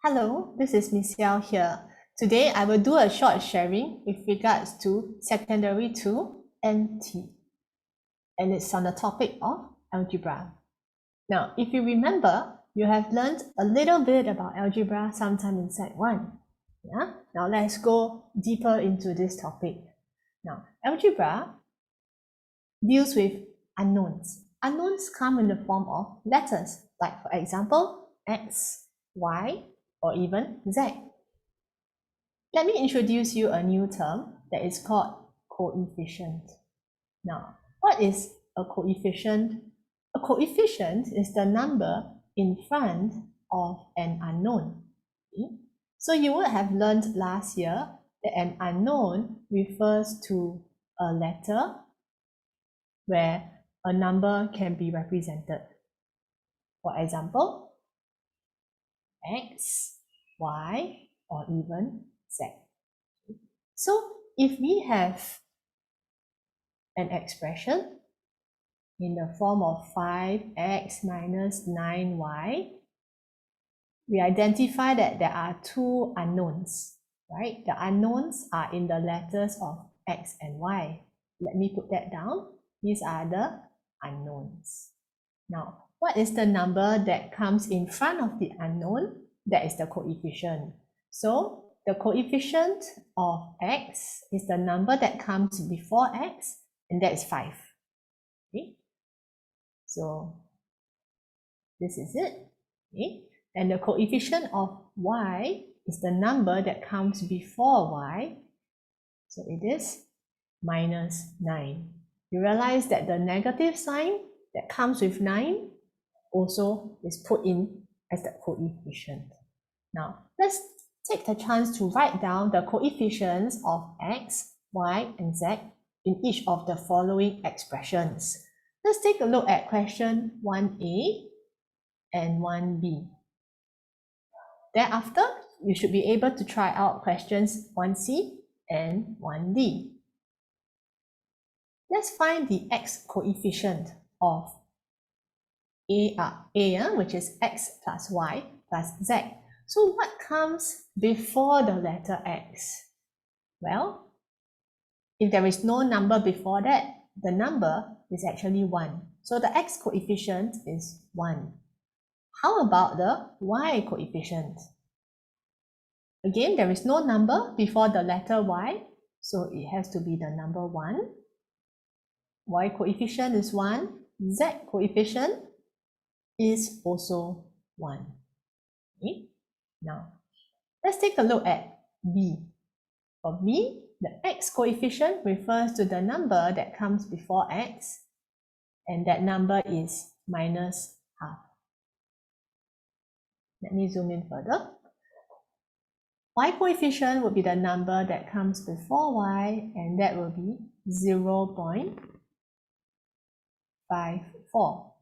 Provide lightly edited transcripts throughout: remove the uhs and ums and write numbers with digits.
Hello, this is Miss Seow here. Today I will do a short sharing with regards to Secondary 2 NT, and it's on the topic of algebra. Now, if you remember, you have learned a little bit about algebra sometime in Sec 1. Yeah? Now let's go deeper into this topic. Now, algebra deals with unknowns. Unknowns come in the form of letters, like for example, X, Y, or even Z. Let me introduce you a new term that is called coefficient. Now, what is a coefficient? A coefficient is the number in front of an unknown. Okay? So you would have learned last year that an unknown refers to a letter where a number can be represented. For example, X, Y, or even Z. So if we have an expression in the form of 5x minus 9y, we identify that there are two unknowns, right? The unknowns are in the letters of x and y. Let me put that down. These are the unknowns. Now, what is the number that comes in front of the unknown? That is the coefficient. So the coefficient of x is the number that comes before x, and that is 5. Okay? So this is it. Okay? And the coefficient of y is the number that comes before y. So it is minus 9. You realize that the negative sign that comes with 9 also is put in as the coefficient. Now, let's take the chance to write down the coefficients of x, y, and z in each of the following expressions. Let's take a look at question 1a and 1b. Thereafter, you should be able to try out questions 1c and 1d. Let's find the x coefficient of a, which is x plus y plus z. So what comes before the letter x? Well, if there is no number before that, the number is actually 1. So the x coefficient is 1. How about the y coefficient? Again, there is no number before the letter y, so it has to be the number 1. Y coefficient is 1. Z coefficient is also 1. Okay? Now, let's take a look at b. For b, the x coefficient refers to the number that comes before x, and that number is minus half. Let me zoom in further. Y coefficient would be the number that comes before y, and that will be 0.54.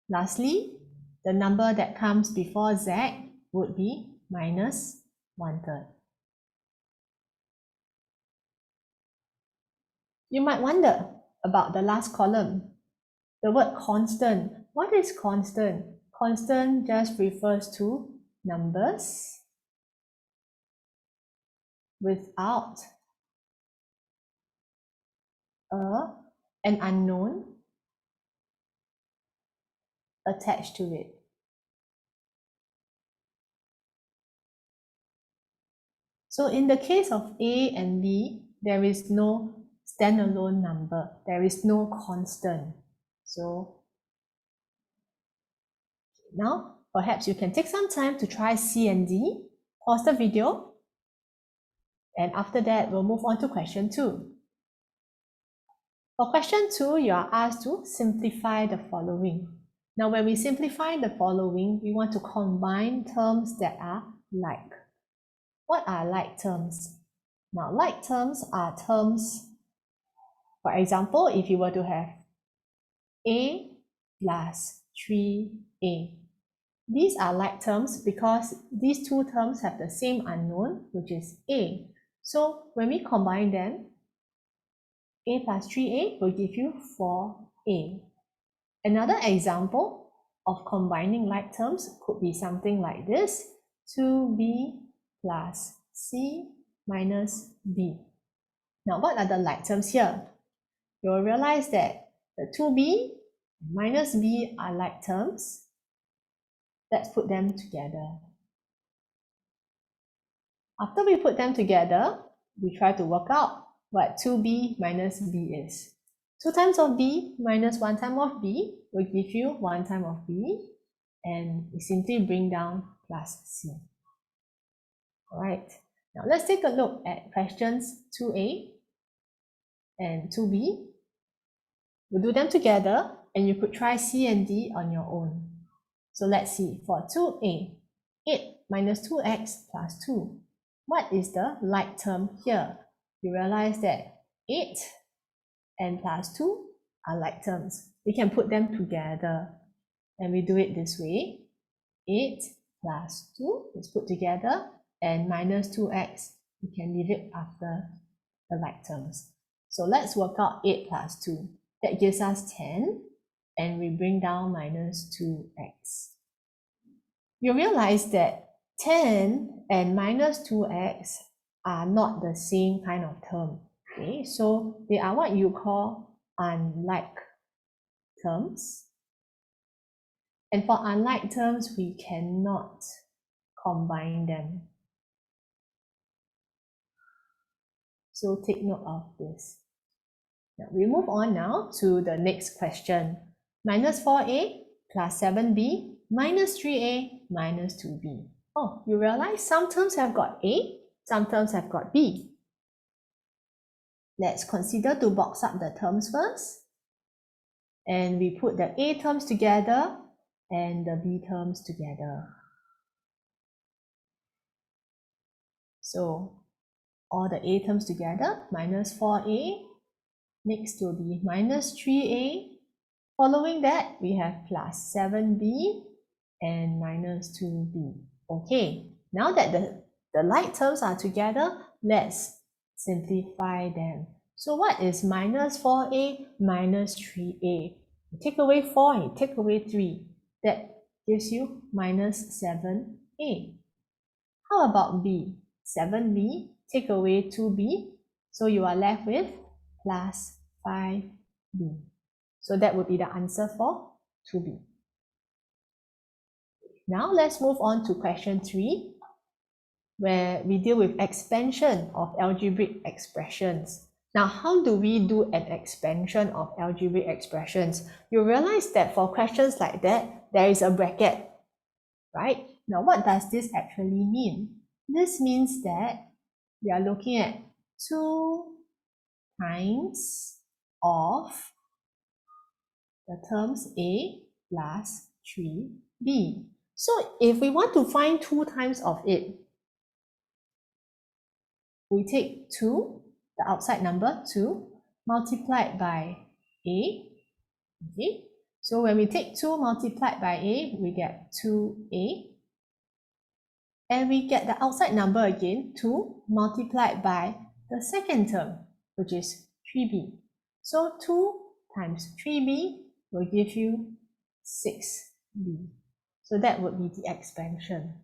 Lastly, the number that comes before z would be minus 1/3. You might wonder about the last column, the word constant. What is constant? Constant just refers to numbers without an unknown attached to it. So in the case of A and B, there is no standalone number. There is no constant. So now perhaps you can take some time to try C and D, pause the video, and after that we'll move on to question 2. For question 2, you are asked to simplify the following. Now when we simplify the following, we want to combine terms that are like. What are like terms? Now, like terms are terms, for example, if you were to have a plus 3a. These are like terms because these two terms have the same unknown, which is a. So when we combine them, a plus 3a will give you 4a. Another example of combining like terms could be something like this. 2b plus c minus b. Now, what are the like terms here? You'll realize that the 2b minus b are like terms. Let's put them together. After we put them together, we try to work out what 2b minus b is. 2 times of b minus 1 time of b will give you 1 time of b, and we simply bring down plus c. All right, now let's take a look at questions 2a and 2b. We'll do them together, and you could try c and d on your own. So let's see, for 2a, 8 minus 2x plus 2. What is the like term here? You realize that 8 and plus 2 are like terms. We can put them together, and we do it this way. 8 plus 2 is put together, and minus 2x, we can leave it after the like terms. So let's work out 8 plus 2. That gives us 10, and we bring down minus 2x. You realize that 10 and minus 2x are not the same kind of term. Okay, so they are what you call unlike terms. And for unlike terms, we cannot combine them. So take note of this. Now we move on now to the next question. Minus 4a plus 7b minus 3a minus 2b. Oh, you realize some terms have got a, some terms have got b. Let's consider to box up the terms first. And we put the a terms together and the b terms together. So all the a terms together, minus 4a, next will be minus 3a. Following that, we have plus 7b and minus 2b. Okay, now that the like terms are together, let's simplify them. So what is minus 4a minus 3a? You take away 4 and you take away 3. That gives you minus 7a. How about b? 7b, take away 2b, so you are left with plus 5b. So that would be the answer for 2b. Now let's move on to question 3, where we deal with expansion of algebraic expressions. Now, how do we do an expansion of algebraic expressions? You realize that for questions like that, there is a bracket, right? Now, what does this actually mean? This means that we are looking at 2 times of the terms a plus 3b. So if we want to find 2 times of it, we take 2, the outside number 2, multiplied by a. Okay, so when we take 2 multiplied by a, we get 2a. And we get the outside number again, 2 multiplied by the second term, which is 3b. So 2 times 3b will give you 6b. So that would be the expansion.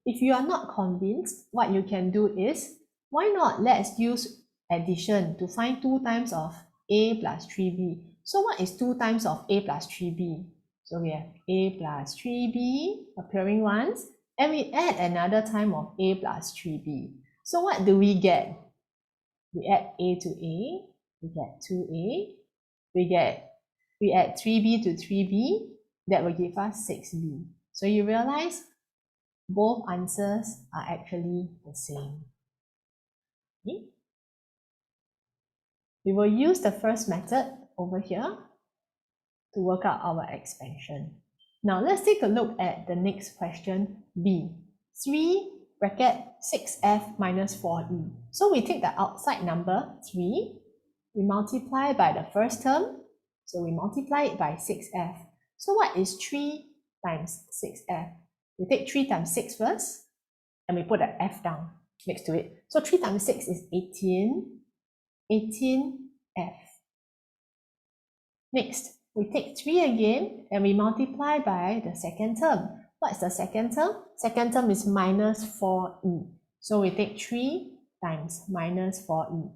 If you are not convinced, what you can do is, why not let's use addition to find 2 times of a plus 3b. So what is 2 times of a plus 3b? So we have a plus 3b appearing once, and we add another time of a plus 3b. So what do we get? We add a to a, we get 2a, we add 3b to 3b, that will give us 6b. So you realize both answers are actually the same. Okay? We will use the first method over here to work out our expansion. Now let's take a look at the next question, B. 3 bracket 6f minus 4e. So we take the outside number 3, we multiply by the first term, so we multiply it by 6f. So what is 3 times 6f? We take 3 times 6 first, and we put an f down next to it. So 3 times 6 is 18, 18f. Next, we take 3 again, and we multiply by the second term. What's the second term? Second term is minus 4e. So we take 3 times minus 4e.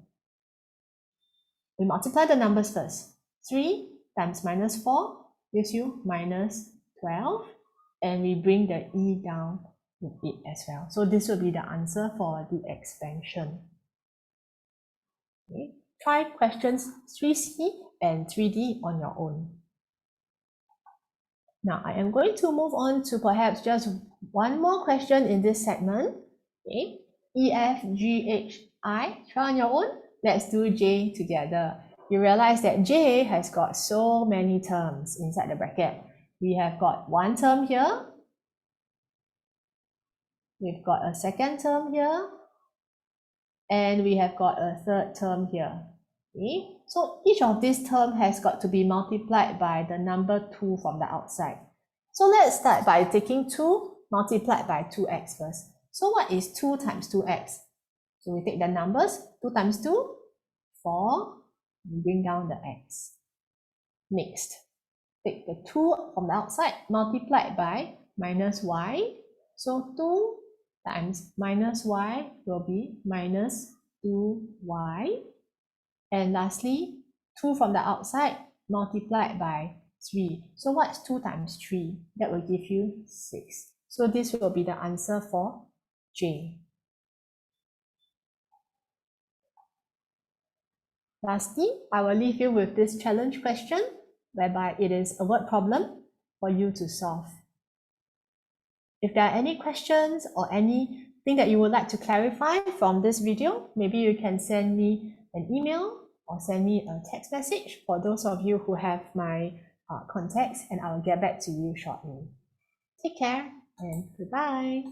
We multiply the numbers first. 3 times minus 4 gives you minus 12. And we bring the e down with it as well. So this will be the answer for the expansion. Okay. Try questions 3C and 3D on your own. Now I am going to move on to perhaps just one more question in this segment. Okay. E, F, G, H, I. Try on your own. Let's do J together. You realize that J has got so many terms inside the bracket. We have got one term here. We've got a second term here. And we have got a third term here. Okay, so each of these terms has got to be multiplied by the number 2 from the outside. So let's start by taking 2 multiplied by 2x first. So what is 2 times 2x? So we take the numbers, 2 times 2, 4, and bring down the x. Next, take the 2 from the outside, multiplied by minus y. So 2 times minus y will be minus 2y. And lastly, 2 from the outside multiplied by 3. So what's 2 times 3? That will give you 6. So this will be the answer for J. Lastly, I will leave you with this challenge question, whereby it is a word problem for you to solve. If there are any questions or anything that you would like to clarify from this video, maybe you can send me an email or send me a text message for those of you who have my contacts, and I will get back to you shortly. Take care and goodbye.